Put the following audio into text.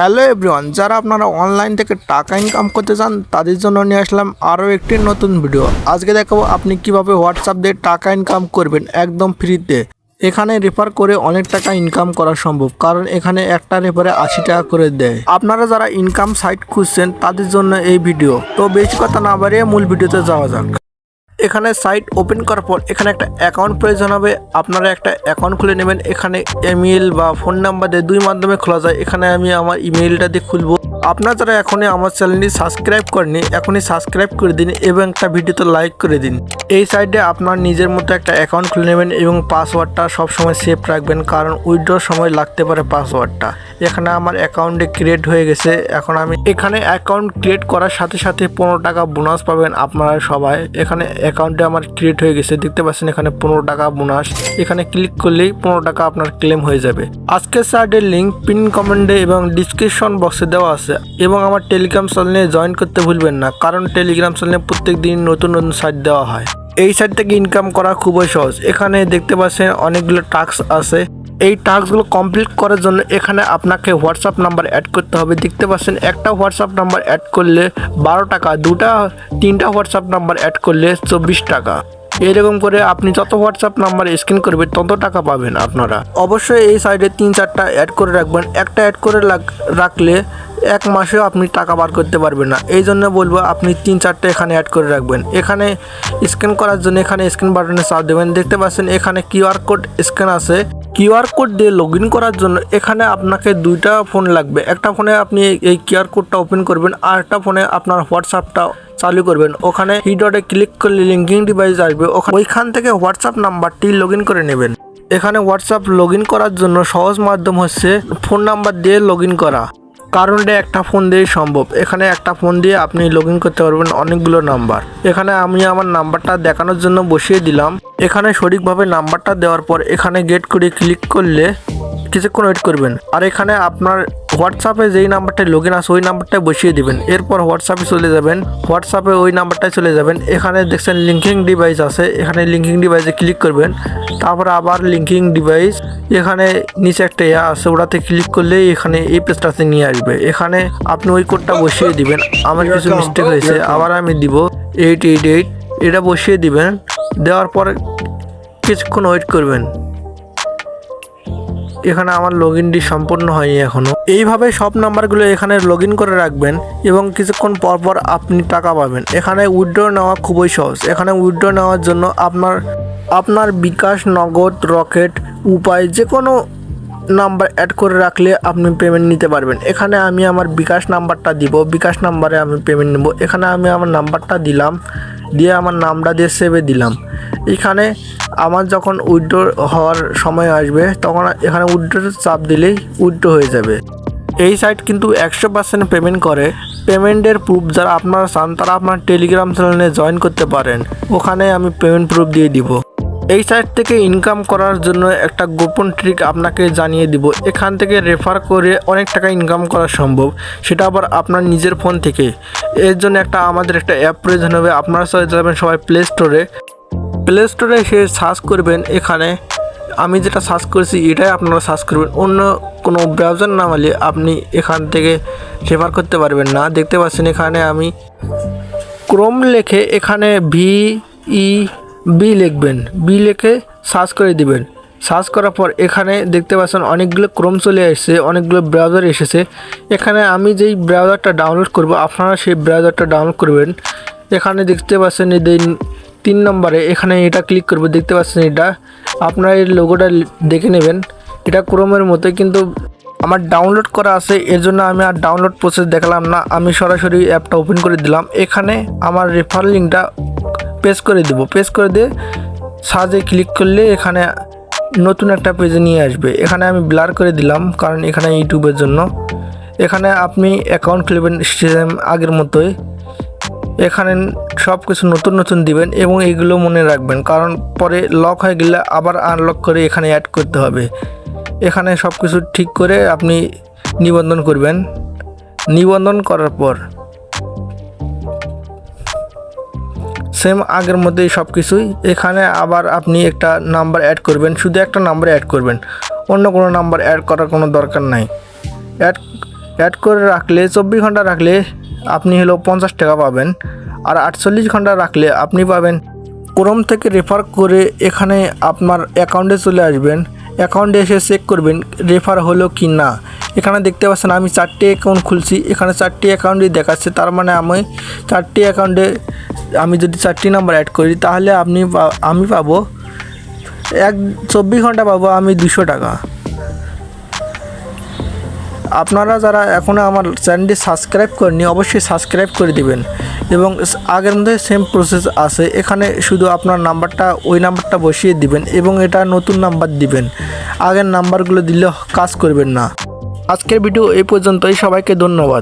Hello everyone, যারা আপনারা online থেকে টাকা ইনকাম করতে চান তাদের জন্য নিয়ে আসলাম আরও একটি নতুন ভিডিও। আজকে দেখাবো আপনি কিভাবে হোয়াটসঅ্যাপ দিয়ে টাকা ইনকাম করবেন একদম ফ্রিতে। এখানে রেফার করে অনেক টাকা ইনকাম করা সম্ভব, কারণ এখানে একটা রেফারে 80 টাকা করে দেয়। আপনারা যারা ইনকাম সাইট খুঁজছেন তাদের জন্য এই ভিডিও। তো বেশি কথা না বাড়িয়ে মূল ভিডিওতে যাওয়া যাক। এখানে সাইট ওপেন করার পর এখানে একটা অ্যাকাউন্ট প্রয়োজন হবে। আপনারা একটা অ্যাকাউন্ট খুলে নেবেন। এখানে ইমেল বা ফোন নাম্বার দিয়ে দুই মাধ্যমে খোলা যায়। এখানে আমি আমার ইমেলটা দিয়ে খুলবো। আপনারা যারা এখনই আমার চ্যানেলটি সাবস্ক্রাইব করেনি এখনই সাবস্ক্রাইব করে দিন এবং একটা ভিডিওতে লাইক করে দিন। এই সাইডে আপনার নিজের মতো একটা অ্যাকাউন্ট খুলে নেবেন এবং পাসওয়ার্ডটা সবসময় সেভ রাখবেন, কারণ উইথড্রর সময় লাগতে পারে পাসওয়ার্ডটা। এখানে আমার অ্যাকাউন্টে ক্রিয়েট হয়ে গেছে। এখন আমি এখানে অ্যাকাউন্ট ক্রিয়েট করার সাথে সাথে 15 টাকা বোনাস পাবেন আপনারা সবাই। এখানে অ্যাকাউন্টে আমার ক্রিয়েট হয়ে গেছে, দেখতে পাচ্ছেন এখানে 15 টাকা বোনাস। এখানে ক্লিক করলেই 15 টাকা আপনার ক্লেম হয়ে যাবে। আজকের সাইটের লিঙ্ক পিন কমেন্টে এবং ডিসক্রিপশন বক্সে দেওয়া আছে। এবং আমার টেলিগ্রাম চ্যানেলে জয়েন করতে ভুলবেন না, কারণ টেলিগ্রাম চ্যানেলে প্রত্যেক দিন নতুন নতুন সাইট দেওয়া হয়। এই সাইট থেকে ইনকাম করা খুবই সহজ। এখানে দেখতে পাচ্ছেন অনেকগুলো টাস্ক আছে। এই টাস্কগুলো কমপ্লিট করার জন্য এখানে আপনাকে হোয়াটসঅ্যাপ নাম্বার অ্যাড করতে হবে। দেখতে পাচ্ছেন একটা হোয়াটসঅ্যাপ নাম্বার অ্যাড করলে 12 টাকা, তিনটা হোয়াটসঅ্যাপ নাম্বার অ্যাড করলে 24 টাকা। এরকম করে আপনি যত হোয়াটসঅ্যাপ নাম্বার স্ক্যান করবেন তত টাকা পাবেন আপনারা। অবশ্যই এই সাইডে 3-4টা অ্যাড করে রাখবেন। একটা অ্যাড করে রাখলে এক মাসেও আপনি টাকা বার করতে পারবেন না। এই জন্য বলবো আপনি 3-4টা এখানে অ্যাড করে রাখবেন। এখানে স্ক্যান করার জন্য এখানে স্ক্যান বাটনে চাপ দেবেন। দেখতে পাচ্ছেন এখানে কিউআর কোড স্ক্যান আছে। কিউআর কোড দিয়ে লগ ইন করার জন্য এখানে আপনাকে 2টা ফোন লাগবে। একটা ফোনে আপনি এই কিউআর কোডটা ওপেন করবেন, আর একটা ফোনে আপনার হোয়াটসঅ্যাপটা চালু করবেন। ওখানে থ্রি ডটে ক্লিক করলে লিঙ্কিং ডিভাইস আসবে, ওইখান থেকে হোয়াটসঅ্যাপ নাম্বারটি লগ ইন করে নেবেন। এখানে হোয়াটসঅ্যাপ লগ ইন করার জন্য সহজ মাধ্যম হচ্ছে ফোন নাম্বার দিয়ে লগ ইন করা, কারণ একটা ফোন দিয়ে সম্ভব। এখানে একটা ফোন দিয়ে আপনি লগ ইন করতে পারবেন অনেকগুলো নাম্বার। এখানে আমি আমার নাম্বারটা দেখানোর জন্য বসিয়ে দিলাম। এখানে সঠিকভাবে নাম্বারটা দেওয়ার পর এখানে গেট করে ক্লিক করলে কিছুক্ষণ ওয়েট করবেন। আর এখানে আপনার হোয়াটসঅ্যাপে যেই নাম্বারটা লগ ইন আছে ওই নাম্বারটা বসিয়ে দিবেন। এরপর হোয়াটসঅ্যাপে চলে যাবেন, হোয়াটসঅ্যাপে ওই নাম্বারটায় চলে যাবেন। এখানে দেখছেন লিঙ্কিং ডিভাইস আছে, এখানে লিঙ্কিং ডিভাইসে ক্লিক করবেন। তারপর আবার লিঙ্কিং ডিভাইস, এখানে নিচে একটা আছে, ওটাতে ক্লিক করলে এখানে এই পেজটাতে নিয়ে আসবে। এখানে আপনি ওই কোডটা বসিয়ে দিবেন। আমার কিছু মিস্টেক হয়েছে, আবার আমি দিব 888, এটা বসিয়ে দিবেন। দেওয়ার পর কিছুক্ষণ ওয়েট করবেন। এখানে আমার লগ ইনটি সম্পূর্ণ হয়নি এখনও। এইভাবে সব নাম্বারগুলো এখানে লগ ইন করে রাখবেন এবং কিছুক্ষণ পর পর আপনি টাকা পাবেন। এখানে উইথড্র নেওয়া খুবই সহজ। এখানে উইথড্র নেওয়ার জন্য আপনার বিকাশ, নগদ, রকেট, উপায় যে কোনো নাম্বার অ্যাড করে রাখলে আপনি পেমেন্ট নিতে পারবেন। এখানে আমি আমার বিকাশ নাম্বারটা দিব, বিকাশ নাম্বারে আমি পেমেন্ট নেব। এখানে আমি আমার নাম্বারটা দিলাম, দিয়ে আমার নামটা দিয়ে সেভে দিলাম। এখানে আমার যখন উইথড্র হওয়ার সময় আসবে তখন এখানে উইথড্র চাপ দিলেই উইথড্র হয়ে যাবে। এই সাইট কিন্তু 100% পেমেন্ট করে। পেমেন্টের প্রুফ যারা আপনারা চান তারা আপনার টেলিগ্রাম চ্যানেলে জয়েন করতে পারেন, ওখানে আমি পেমেন্ট প্রুফ দিয়ে দিব। এই সাইট থেকে ইনকাম করার জন্য একটা গোপন ট্রিক আপনাকে জানিয়ে দিব। এখান থেকে রেফার করে অনেক টাকা ইনকাম করা সম্ভব, সেটা আবার আপনার নিজের ফোন থেকে। এর জন্য আমাদের একটা অ্যাপ প্রয়োজন হবে। আপনারা যাবেন সবাই প্লে স্টোরে এসে সার্চ করবেন। এখানে আমি যেটা সার্চ করেছি এটাই আপনারা সার্চ করবেন। অন্য কোনো ব্রাউজার না হলে আপনি এখান থেকে রেফার করতে পারবেন না। দেখতে পাচ্ছেন এখানে আমি ক্রোম লিখে এখানে VEB লিখবেন, বি লিখে সার্চ করে দিবেন। সার্চ করার পর এখানে দেখতে পাচ্ছেন অনেকগুলো ক্রোম চলে এসেছে, অনেকগুলো ব্রাউজার এসেছে। এখানে আমি যেই ব্রাউজারটা ডাউনলোড করব আপনারা সেই ব্রাউজারটা ডাউনলোড করবেন। এখানে দেখতে পাচ্ছেন এই 3 নম্বরে এখানে এটা ক্লিক করব। দেখতে পাচ্ছেন এটা আপনারা এই লোগোটা দেখে নেবেন। এটা ক্রোমের মতো, কিন্তু আমার ডাউনলোড করা আছে, এর জন্য আমি আর ডাউনলোড প্রসেস দেখালাম না। আমি সরাসরি অ্যাপটা ওপেন করে দিলাম। এখানে আমার রেফার লিঙ্কটা পেস্ট করে দেবো। পেস্ট করে দিয়ে সার্চে ক্লিক করলে এখানে নতুন একটা পেজে নিয়ে আসবে। এখানে আমি ব্লার করে দিলাম, কারণ এখানে ইউটিউবের জন্য। এখানে আপনি অ্যাকাউন্ট খুলবেন সেম আগের মতোই। এখানে সব কিছু নতুন দিবেন এবং এইগুলো মনে রাখবেন, কারণ পরে লক হয়ে গেলে আবার আনলক করে এখানে অ্যাড করতে হবে। এখানে সব কিছু ঠিক করে আপনি নিবন্ধন করবেন। নিবন্ধন করার পর সেম আগের মধ্যেই সব কিছুই। এখানে আবার আপনি একটা নাম্বার অ্যাড করবেন, শুধু একটা নাম্বার অ্যাড করবেন, অন্য কোনো নাম্বার অ্যাড করার কোনো দরকার নাই। অ্যাড করে রাখলে 24 ঘন্টা রাখলে আপনি হলো 50 টাকা পাবেন। আর 48 ঘন্টা রাখলে আপনি পাবেন। ক্রোম থেকে রেফার করে এখানে আপনার অ্যাকাউন্টে চলে আসবেন। অ্যাকাউন্টে এসে চেক করবেন রেফার হলো কি না। এখানে দেখতে পাচ্ছেন আমি 4টি অ্যাকাউন্ট খুলছি, এখানে 4টি অ্যাকাউন্টই দেখাচ্ছে। তার মানে আমি 4টি অ্যাকাউন্টে আমি যদি 4টি নাম্বার অ্যাড করি তাহলে আমি পাবো 24 ঘন্টা পাবো আমি 200 টাকা। আপনারা যারা এখনও আমার চ্যানেলটি সাবস্ক্রাইব করেনি অবশ্যই সাবস্ক্রাইব করে দিবেন। এবং আগের মধ্যে সেম প্রসেস আছে, এখানে শুধু আপনার নাম্বারটা ওই নাম্বারটা বসিয়ে দিবেন এবং এটা নতুন নাম্বার দিবেন। আগের নাম্বারগুলো দিলে কাজ করবেন না। আজকের ভিডিও এই পর্যন্তই, সবাইকে ধন্যবাদ।